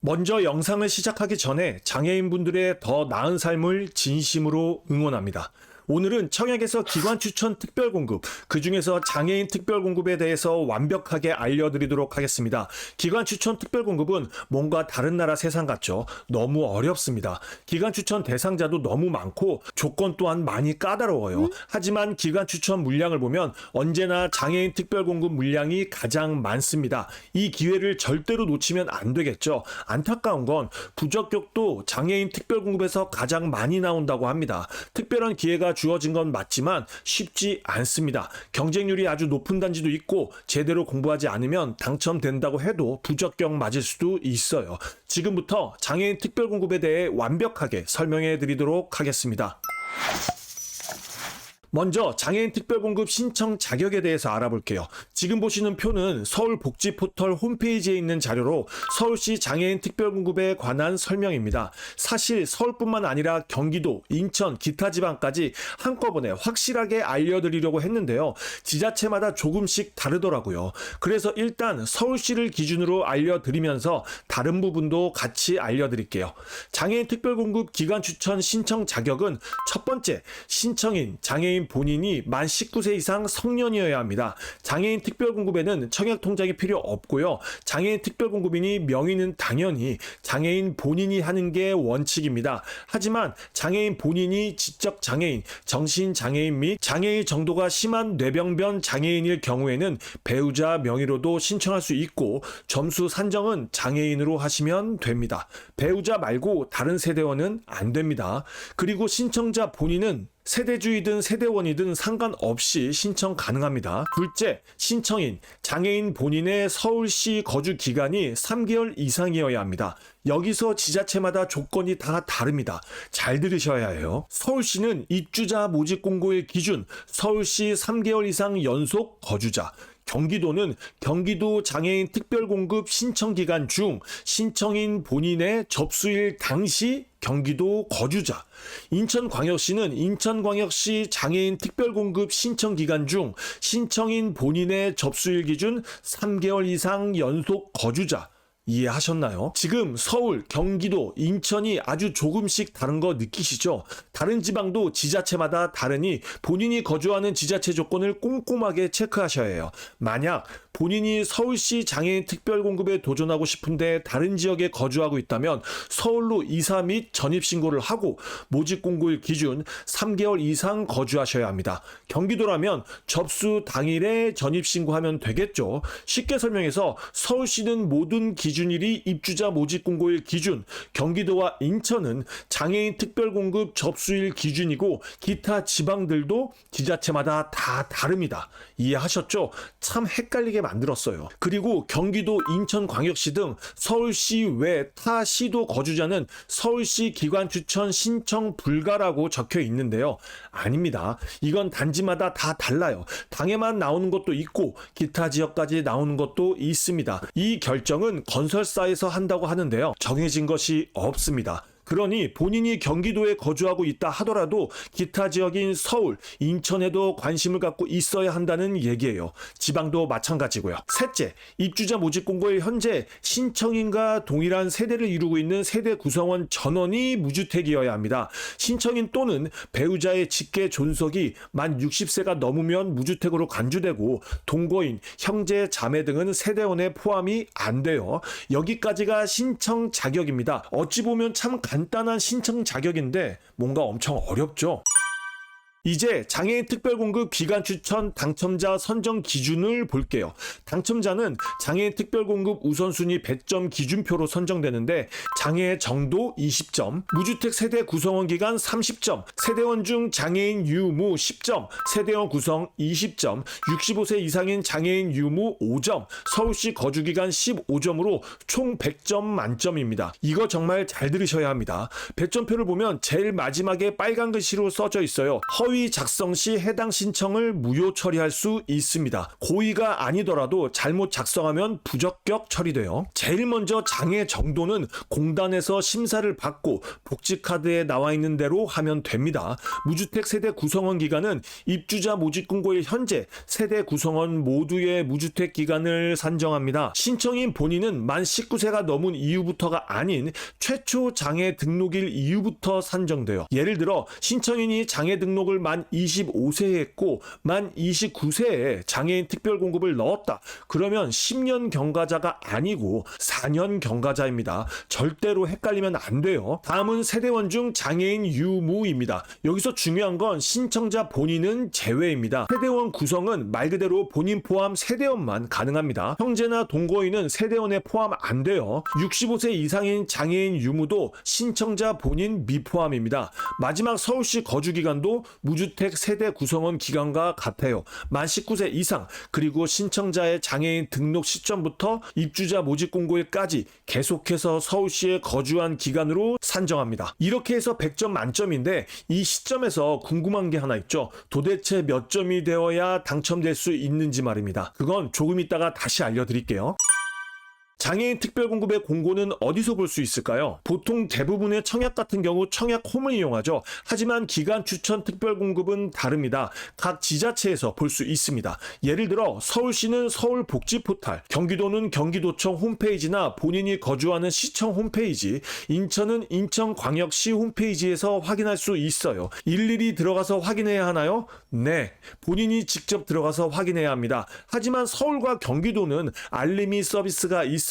먼저 영상을 시작하기 전에 장애인분들의 더 나은 삶을 진심으로 응원합니다. 오늘은 청약에서 기관 추천 특별 공급, 그 중에서 장애인 특별 공급에 대해서 완벽하게 알려드리도록 하겠습니다. 기관 추천 특별 공급은 뭔가 다른 나라 세상 같죠? 너무 어렵습니다. 기관 추천 대상자도 너무 많고 조건 또한 많이 까다로워요. 하지만 기관 추천 물량을 보면 언제나 장애인 특별 공급 물량이 가장 많습니다. 이 기회를 절대로 놓치면 안 되겠죠. 안타까운 건 부적격도 장애인 특별 공급에서 가장 많이 나온다고 합니다. 특별한 기회가 주어진 건 맞지만 쉽지 않습니다. 경쟁률이 아주 높은 단지도 있고 제대로 공부하지 않으면 당첨된다고 해도 부적격 맞을 수도 있어요. 지금부터 장애인 특별 공급에 대해 완벽하게 설명해 드리도록 하겠습니다. 먼저 장애인 특별공급 신청 자격에 대해서 알아볼게요. 지금 보시는 표는 서울복지포털 홈페이지에 있는 자료로 서울시 장애인 특별공급에 관한 설명입니다. 사실 서울뿐만 아니라 경기도, 인천, 기타 지방까지 한꺼번에 확실하게 알려드리려고 했는데요. 지자체마다 조금씩 다르더라고요. 그래서 일단 서울시를 기준으로 알려드리면서 다른 부분도 같이 알려드릴게요. 장애인 특별공급 기관 추천 신청 자격은 첫 번째, 신청인, 장애인 본인이 만 19세 이상 성년이어야 합니다. 장애인 특별공급에는 청약통장이 필요 없고요. 장애인 특별공급인이 명의는 당연히 장애인 본인이 하는 게 원칙입니다. 하지만 장애인 본인이 지적 장애인, 정신 장애인 및 장애의 정도가 심한 뇌병변 장애인일 경우에는 배우자 명의로도 신청할 수 있고 점수 산정은 장애인으로 하시면 됩니다. 배우자 말고 다른 세대원은 안 됩니다. 그리고 신청자 본인은 세대주이든 세대원이든 상관없이 신청 가능합니다. 둘째, 신청인, 장애인 본인의 서울시 거주 기간이 3개월 이상이어야 합니다. 여기서 지자체마다 조건이 다 다릅니다. 잘 들으셔야 해요. 서울시는 입주자 모집 공고일 기준 서울시 3개월 이상 연속 거주자, 경기도는 경기도 장애인 특별공급 신청기간 중 신청인 본인의 접수일 당시 경기도 거주자, 인천광역시는 인천광역시 장애인 특별공급 신청기간 중 신청인 본인의 접수일 기준 3개월 이상 연속 거주자, 이해하셨나요? 지금 서울, 경기도, 인천이 아주 조금씩 다른 거 느끼시죠? 다른 지방도 지자체마다 다르니 본인이 거주하는 지자체 조건을 꼼꼼하게 체크하셔야 해요. 만약 본인이 서울시 장애인 특별공급에 도전하고 싶은데 다른 지역에 거주하고 있다면 서울로 이사 및 전입신고를 하고 모집공고일 기준 3개월 이상 거주하셔야 합니다. 경기도라면 접수 당일에 전입신고하면 되겠죠. 쉽게 설명해서 서울시는 모든 기준일이 입주자 모집공고일 기준, 경기도와 인천은 장애인 특별공급 접수일 기준이고 기타 지방들도 지자체마다 다 다릅니다. 이해하셨죠? 참 헷갈리게 만들었어요. 그리고 경기도, 인천광역시 등 서울시 외 타 시도 거주자는 서울시 기관 추천 신청 불가라고 적혀 있는데요. 아닙니다. 이건 단지마다 다 달라요. 당에만 나오는 것도 있고 기타 지역까지 나오는 것도 있습니다. 이 결정은 건설사에서 한다고 하는데요. 정해진 것이 없습니다. 그러니 본인이 경기도에 거주하고 있다 하더라도 기타 지역인 서울, 인천에도 관심을 갖고 있어야 한다는 얘기예요. 지방도 마찬가지고요. 셋째, 입주자 모집 공고에 현재 신청인과 동일한 세대를 이루고 있는 세대 구성원 전원이 무주택이어야 합니다. 신청인 또는 배우자의 직계 존속이 만 60세가 넘으면 무주택으로 간주되고 동거인, 형제, 자매 등은 세대원에 포함이 안 돼요. 여기까지가 신청 자격입니다. 어찌 보면 참 간단한 신청 자격인데 뭔가 엄청 어렵죠? 이제 장애인 특별공급 기관 추천 당첨자 선정 기준을 볼게요. 당첨자는 장애인 특별공급 우선순위 배점 기준표로 선정되는데 장애 정도 20점, 무주택 세대 구성원 기간 30점, 세대원 중 장애인 유무 10점, 세대원 구성 20점, 65세 이상인 장애인 유무 5점, 서울시 거주기간 15점으로 총 100점 만점입니다. 이거 정말 잘 들으셔야 합니다. 배점표를 보면 제일 마지막에 빨간 글씨로 써져 있어요. 허위 서류 작성 시 해당 신청을 무효 처리할 수 있습니다. 고의가 아니더라도 잘못 작성하면 부적격 처리돼요. 제일 먼저 장애 정도는 공단에서 심사를 받고 복지카드에 나와 있는 대로 하면 됩니다. 무주택 세대 구성원 기간은 입주자 모집 공고일 현재 세대 구성원 모두의 무주택 기간을 산정합니다. 신청인 본인은 만 19세가 넘은 이후부터가 아닌 최초 장애 등록일 이후부터 산정돼요. 예를 들어 신청인이 장애 등록을 만 25세에 했고 만 29세에 장애인 특별공급을 넣었다. 그러면 10년 경과자가 아니고 4년 경과자입니다. 절대로 헷갈리면 안 돼요. 다음은 세대원 중 장애인 유무입니다. 여기서 중요한 건 신청자 본인은 제외입니다. 세대원 구성은 말 그대로 본인 포함 세대원만 가능합니다. 형제나 동거인은 세대원에 포함 안 돼요. 65세 이상인 장애인 유무도 신청자 본인 미포함입니다. 마지막 서울시 거주기간도 무주택 세대 구성원 기간과 같아요. 만 19세 이상 그리고 신청자의 장애인 등록 시점부터 입주자 모집 공고일까지 계속해서 서울시에 거주한 기간으로 산정합니다. 이렇게 해서 100점 만점인데 이 시점에서 궁금한 게 하나 있죠. 도대체 몇 점이 되어야 당첨될 수 있는지 말입니다. 그건 조금 이따가 다시 알려드릴게요. 장애인 특별공급의 공고는 어디서 볼 수 있을까요? 보통 대부분의 청약 같은 경우 청약홈을 이용하죠. 하지만 기간 추천 특별공급은 다릅니다. 각 지자체에서 볼 수 있습니다. 예를 들어 서울시는 서울복지포탈, 경기도는 경기도청 홈페이지나 본인이 거주하는 시청 홈페이지, 인천은 인천광역시 홈페이지에서 확인할 수 있어요. 일일이 들어가서 확인해야 하나요? 네, 본인이 직접 들어가서 확인해야 합니다. 하지만 서울과 경기도는 알림이 서비스가 있어요.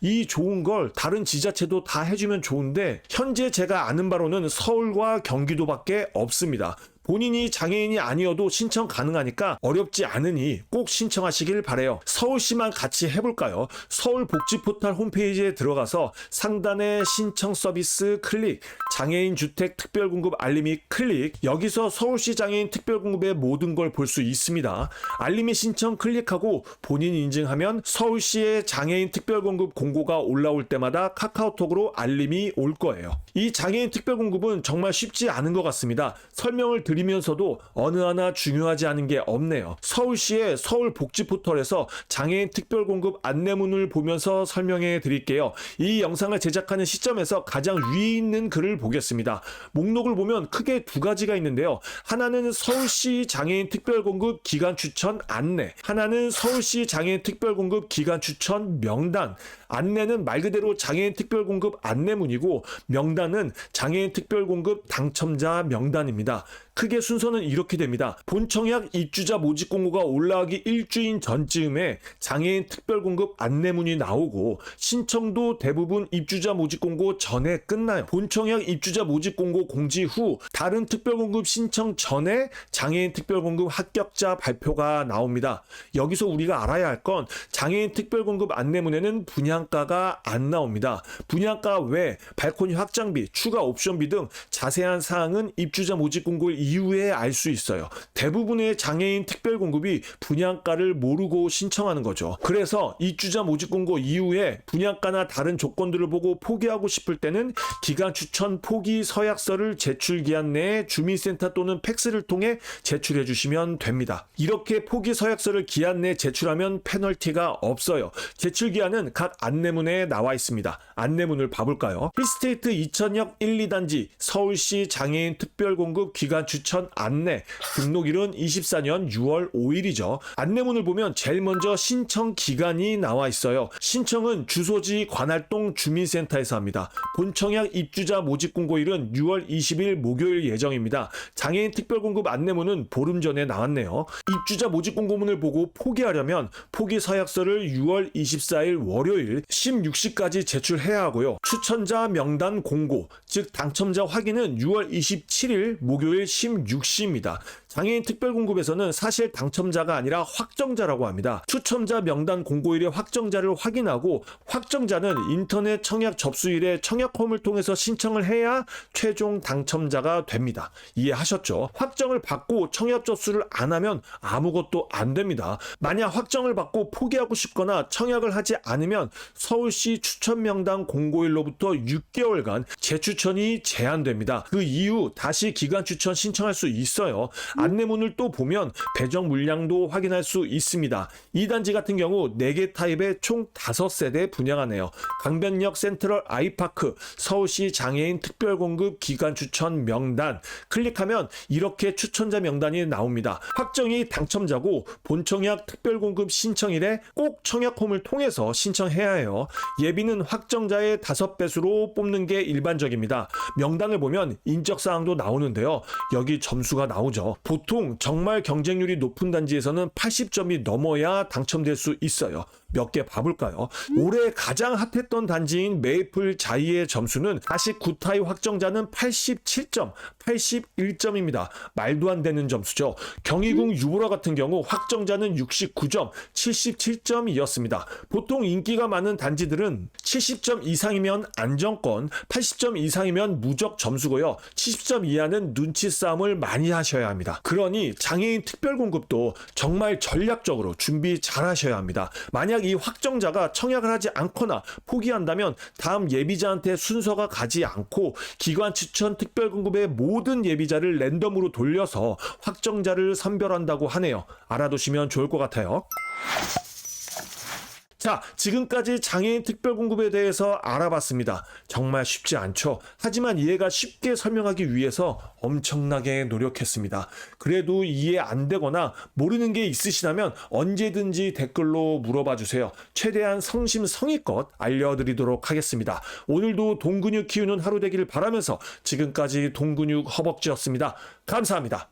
이 좋은 걸 다른 지자체도 다 해주면 좋은데 현재 제가 아는 바로는 서울과 경기도밖에 없습니다. 본인이 장애인이 아니어도 신청 가능하니까 어렵지 않으니 꼭 신청하시길 바래요. 서울시만 같이 해볼까요? 서울복지포탈 홈페이지에 들어가서 상단에 신청 서비스 클릭, 장애인 주택 특별공급 알림이 클릭, 여기서 서울시 장애인 특별공급의 모든 걸 볼 수 있습니다. 알림이 신청 클릭하고 본인 인증하면 서울시의 장애인 특별공급 공고가 올라올 때마다 카카오톡으로 알림이 올 거예요. 이 장애인 특별공급은 정말 쉽지 않은 것 같습니다. 설명을 드리면서도 어느 하나 중요하지 않은 게 없네요. 서울시의 서울복지포털에서 장애인 특별공급 안내문을 보면서 설명해 드릴게요. 이 영상을 제작하는 시점에서 가장 위에 있는 글을 보겠습니다. 목록을 보면 크게 두 가지가 있는데요. 하나는 서울시 장애인 특별공급 기간 추천 안내, 하나는 서울시 장애인 특별공급 기간 추천 명단. 안내는 말 그대로 장애인 특별공급 안내문이고 명단은 장애인 특별공급 당첨자 명단입니다. 크게 순서는 이렇게 됩니다. 본청약 입주자 모집 공고가 올라가기 일주일 전쯤에 장애인 특별공급 안내문이 나오고 신청도 대부분 입주자 모집 공고 전에 끝나요. 본청약 입주자 모집 공고 공지 후 다른 특별공급 신청 전에 장애인 특별공급 합격자 발표가 나옵니다. 여기서 우리가 알아야 할 건 장애인 특별공급 안내문에는 분양가가 안 나옵니다. 분양가 외 발코니 확장비, 추가 옵션비 등 자세한 사항은 입주자 모집 공고 이후에 알 수 있어요. 대부분의 장애인 특별공급이 분양가를 모르고 신청하는 거죠. 그래서 입주자 모집 공고 이후에 분양가나 다른 조건들을 보고 포기하고 싶을 때는 기간 추천 포기 서약서를 제출 기한 내에 주민센터 또는 팩스를 통해 제출해 주시면 됩니다. 이렇게 포기 서약서를 기한 내에 제출하면 페널티가 없어요. 제출 기한은 각 안내문에 나와 있습니다. 안내문을 봐볼까요? 힐스테이트 2000역 1, 2단지 서울시 장애인 특별공급 기간 추천 안내, 등록일은 24년 6월 5일이죠. 안내문을 보면 제일 먼저 신청 기간이 나와 있어요. 신청은 주소지 관할동 주민센터에서 합니다. 본청약 입주자 모집 공고일은 6월 20일 목요일 예정입니다. 장애인 특별공급 안내문은 보름 전에 나왔네요. 입주자 모집 공고문을 보고 포기하려면 포기 서약서를 6월 24일 월요일 16시까지 제출해야 하고요. 추천자 명단 공고, 즉 당첨자 확인은 6월 27일 목요일 16시입니다. 장애인 특별공급에서는 사실 당첨자가 아니라 확정자라고 합니다. 추첨자 명단 공고일에 확정자를 확인하고 확정자는 인터넷 청약 접수일에 청약홈을 통해서 신청을 해야 최종 당첨자가 됩니다. 이해하셨죠? 확정을 받고 청약 접수를 안 하면 아무것도 안 됩니다. 만약 확정을 받고 포기하고 싶거나 청약을 하지 않으면 서울시 추천 명단 공고일로부터 6개월간 재추천이 제한됩니다. 그 이후 다시 기간 추천 신청할 수 있어요. 안내문을 또 보면 배정 물량도 확인할 수 있습니다. 이 단지 같은 경우 4개 타입의 총 5세대 분양하네요. 강변역 센트럴 아이파크, 서울시 장애인 특별공급 기관 추천 명단. 클릭하면 이렇게 추천자 명단이 나옵니다. 확정이 당첨자고 본청약 특별공급 신청일에 꼭 청약홈을 통해서 신청해야 해요. 예비는 확정자의 5배수로 뽑는 게 일반적입니다. 명단을 보면 인적사항도 나오는데요. 여기 점수가 나오죠. 보통 정말 경쟁률이 높은 단지에서는 80점이 넘어야 당첨될 수 있어요. 몇 개 봐볼까요? 올해 가장 핫했던 단지인 메이플 자이의 점수는 49타입 확정자는 87점, 81점입니다. 말도 안 되는 점수죠. 경희궁 유보라 같은 경우 확정자는 69점, 77점이었습니다. 보통 인기가 많은 단지들은 70점 이상이면 안정권, 80점 이상이면 무적 점수고요. 70점 이하는 눈치 싸움을 많이 하셔야 합니다. 그러니 장애인 특별공급도 정말 전략적으로 준비 잘 하셔야 합니다. 만약 이 확정자가 청약을 하지 않거나 포기한다면 다음 예비자한테 순서가 가지 않고 기관 추천 특별공급의 모든 예비자를 랜덤으로 돌려서 확정자를 선별한다고 하네요. 알아두시면 좋을 것 같아요. 자, 지금까지 장애인 특별공급에 대해서 알아봤습니다. 정말 쉽지 않죠. 하지만 이해가 쉽게 설명하기 위해서 엄청나게 노력했습니다. 그래도 이해 안 되거나 모르는 게 있으시다면 언제든지 댓글로 물어봐 주세요. 최대한 성심성의껏 알려드리도록 하겠습니다. 오늘도 동근육 키우는 하루 되기를 바라면서 지금까지 동근육 허벅지였습니다. 감사합니다.